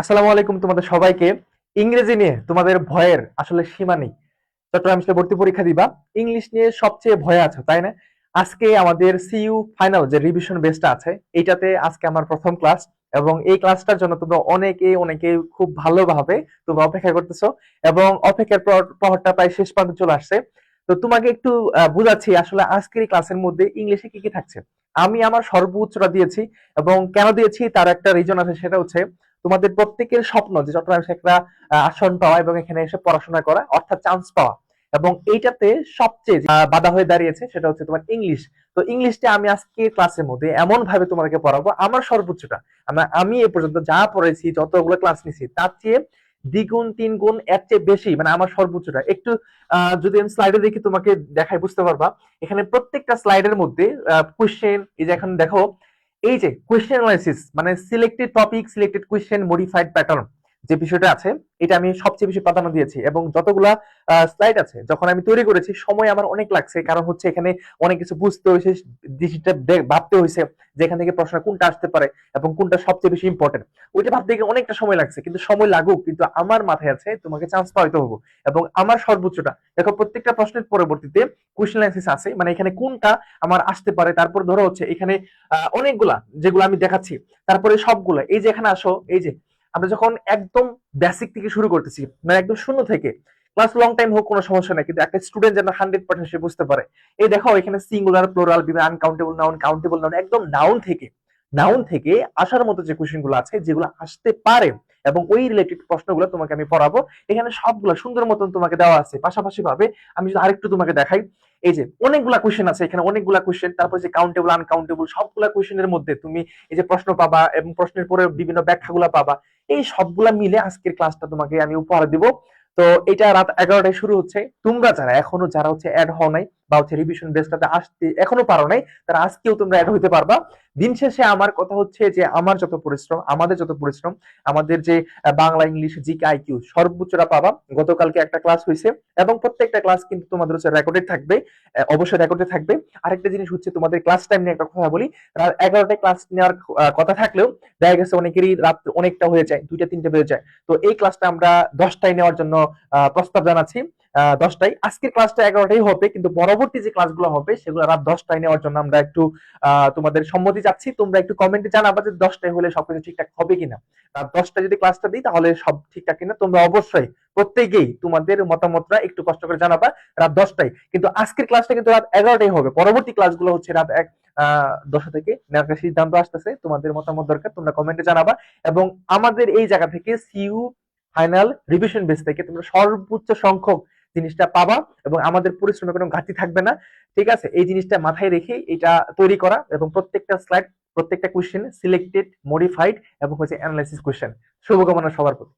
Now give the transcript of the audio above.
আসসালামু আলাইকুম তোমাদের সবাইকে। ইংরেজি নিয়ে তোমাদের ভয়ের আসলে সীমা নেই। চট্টগ্রাম ইউনিভার্সিটি ভর্তি পরীক্ষা দিবা, ইংলিশ নিয়ে সবচেয়ে ভয়ে আছো তাই না? আজকে আমাদের সিইউ ফাইনাল যে রিভিশন বেসটা আছে এইটাতে আজকে আমার প্রথম ক্লাস, এবং এই ক্লাসটার জন্য তোমরা অনেকে খুব ভালোভাবে তোমরা অপেক্ষা করতেছো, এবং অপেক্ষার প্রহরটা প্রায় শেষ প্রান্তে চলে আসছে। তো তোমাকে একটু বুঝাচ্ছি আসলে আজকের এই ক্লাসের মধ্যে ইংলিশে কি কি থাকছে। আমি আমার সর্বোচ্চটা দিয়েছি, এবং কেন দিয়েছি তার একটা রিজন আছে, সেটা হচ্ছে তোমাদের প্রত্যেকের স্বপ্ন যে চট্টগ্রামে এসে একটা আসন পাওয়া এবং এখানে এসে পড়াশোনা করা, অর্থাৎ চান্স পাওয়া। এবং এইটাতে সবচেয়ে বাধা হয়ে দাঁড়িয়েছে সেটা হচ্ছে তোমার ইংলিশ। তো ইংলিশটা আমি আজকে ক্লাসের মধ্যে এমন ভাবে তোমাকে পড়াবো, আমার সর্বোচ্চটা আমি এ পর্যন্ত যা পড়েছি, যতগুলো ক্লাস নিছি তার চেয়ে দ্বিগুণ তিনগুণ এর চেয়ে বেশি, মানে আমার সর্বোচ্চটা একটু যদি আমি স্লাইডে দেখি তোমাকে দেখাই বুঝতে পারবা। এখানে প্রত্যেকটা স্লাইডের মধ্যে কোশ্চেন, এই যে এখন দেখো, এই যে কোয়েশ্চেন অ্যানালাইসিস মানে selected topic, selected question, modified pattern যে বিষয়টা আছে, এটা আমি সবচেয়ে বেশি প্রাধান্য দিয়েছি। এবং যতগুলা স্লাইড আছে যখন আমি তৈরি করেছি সময় আমার অনেক লাগছে, কারণ হচ্ছে এখানে অনেক কিছু বুঝতে হয়েছে, জিনিসটা ভাবতে হয়েছে যে এখান থেকে প্রশ্ন কোনটা আসতে পারে এবং কোনটা সবচেয়ে বেশি ইম্পর্টেন্ট। ওইটা ভাবতে গিয়ে অনেকটা সময় লাগছে, কিন্তু সময় লাগুক, কিন্তু আমার মাথায় আছে তোমাকে চান্স পাইতে হবো। এবং আমার সর্বোচ্চটা দেখো, প্রত্যেকটা প্রশ্নের পরবর্তীতে কোয়েশ্চেন অ্যানালাইসিস আছে, মানে এখানে কোনটা আমার আসতে পারে। তারপর ধরো হচ্ছে এখানে অনেকগুলা যেগুলো আমি দেখাচ্ছি, তারপরে সবগুলো এই যে এখানে আসো, এই যে আমরা যখন একদম বেসিক থেকে শুরু করতেছি, মানে একদম শূন্য থেকে, ক্লাস লং টাইম হোক কোনো সমস্যা নাই, কিন্তু একটা স্টুডেন্ট যেন 100% সে বুঝতে পারে। এই দেখো এখানে সিঙ্গুলার, প্লুরাল, বিভিন্ন আনকাউন্টেবল নাউন, কাউন্টেবল নাউন, একদম নাউন থেকে আসার মতো যে কোশ্চেন গুলো আছে যেগুলো আসতে পারে, এবং ওই রিলেটেড প্রশ্নগুলো তোমাকে আমি পড়াবো। এখানে সবগুলো সুন্দর মতন তোমাকে দেওয়া আছে। পাশাপাশি ভাবে আমি যদি আরেকটু তোমাকে দেখাই, এই যে অনেকগুলা কোশ্চেন আছে এখানে, অনেকগুলা কোশ্চেন, তারপর যে কাউন্টেবল, আনকাউন্টেবল, সবগুলা কোশ্চেনের মধ্যে তুমি এই যে প্রশ্ন পাবা এবং প্রশ্নের পরে বিভিন্ন ব্যাখ্যাগুলো পাবা। এই সবগুলা মিলে আজকের ক্লাসটা তোমাকে আমি উপহার দিব। তো এটা রাত 11টায় শুরু হচ্ছে। তোমরা যারা হচ্ছে অ্যাড হও নাই, বা হচ্ছে রিভিশন বেসটাতে আসতে এখনো পারো নাই, তারা আজকেও তোমরা অ্যাড হইতে পারবা। দিন শেষে আমার কথা হচ্ছে যে আমার যত পরিশ্রম, আমাদের যত পরিশ্রম, আমাদের যে বাংলা, ইংলিশ, জিকে, আইকিউ সর্বোচ্চটা পাবা। গতকালকে একটা ক্লাস হয়েছে, এবং প্রত্যেকটা ক্লাস কিন্তু তোমাদের হচ্ছে রেকর্ডেড থাকবে, অবশ্যই রেকর্ডে থাকবে। আরেকটা জিনিস হচ্ছে তোমাদের ক্লাস টাইম নিয়ে একটা কথা বলি। রাত 11টায় ক্লাস নেওয়ার কথা থাকলেও দেখা গেছে অনেকেরই রাত অনেকটা হয়ে যায়, 2টা 3টে বেজে যায়। তো এই ক্লাসটা আমরা 10টায় নেওয়ার জন্য প্রস্তাব জানাচ্ছি। 10টায় আজকের ক্লাসটা 11টাই হবে, কিন্তু পরবর্তী যে ক্লাসগুলো হবে সেগুলো রাত 10টায় নেওয়ার জন্য আমরা একটু তোমাদের সম্মতি চাচ্ছি। তোমরা একটু কমেন্টে জানাবা যে 10টায় হলে সবকিছু ঠিকঠাক হবে কিনা। রাত 10টায় যদি ক্লাসটা দিই তাহলে সব ঠিকঠাক কিনা। তোমরা অবশ্যই প্রত্যেকেই তোমাদের মতামতটা একটু কষ্ট করে জানাবা রাত 10টায়। কিন্তু আজকের ক্লাসটা কিন্তু রাত 11টায় হবে, পরবর্তী ক্লাসগুলো হচ্ছে রাত 10টা থেকে নেওয়ার একটা সিদ্ধান্ত আসতেছে। তোমাদের মতামত দরকার, তোমরা কমেন্টে জানাবা। এবং আমাদের এই জায়গা থেকে সিইউ ফাইনাল রিভিশন বেস থেকে তোমরা সর্বোচ্চ সংখ্যক জিনিসটা পাবা, এবং আমাদের পরিশ্রমের কোনো ঘাটতি থাকবে না। ঠিক আছে, এই জিনিসটা মাথায় রেখে এটা তৈরি করা, এবং প্রত্যেকটা স্লাইড, প্রত্যেকটা কোশ্চেন সিলেক্টেড, মডিফাইড এবং হচ্ছে অ্যানালাইসিস কোশ্চেন। শুভকামনা সবার প্রতি।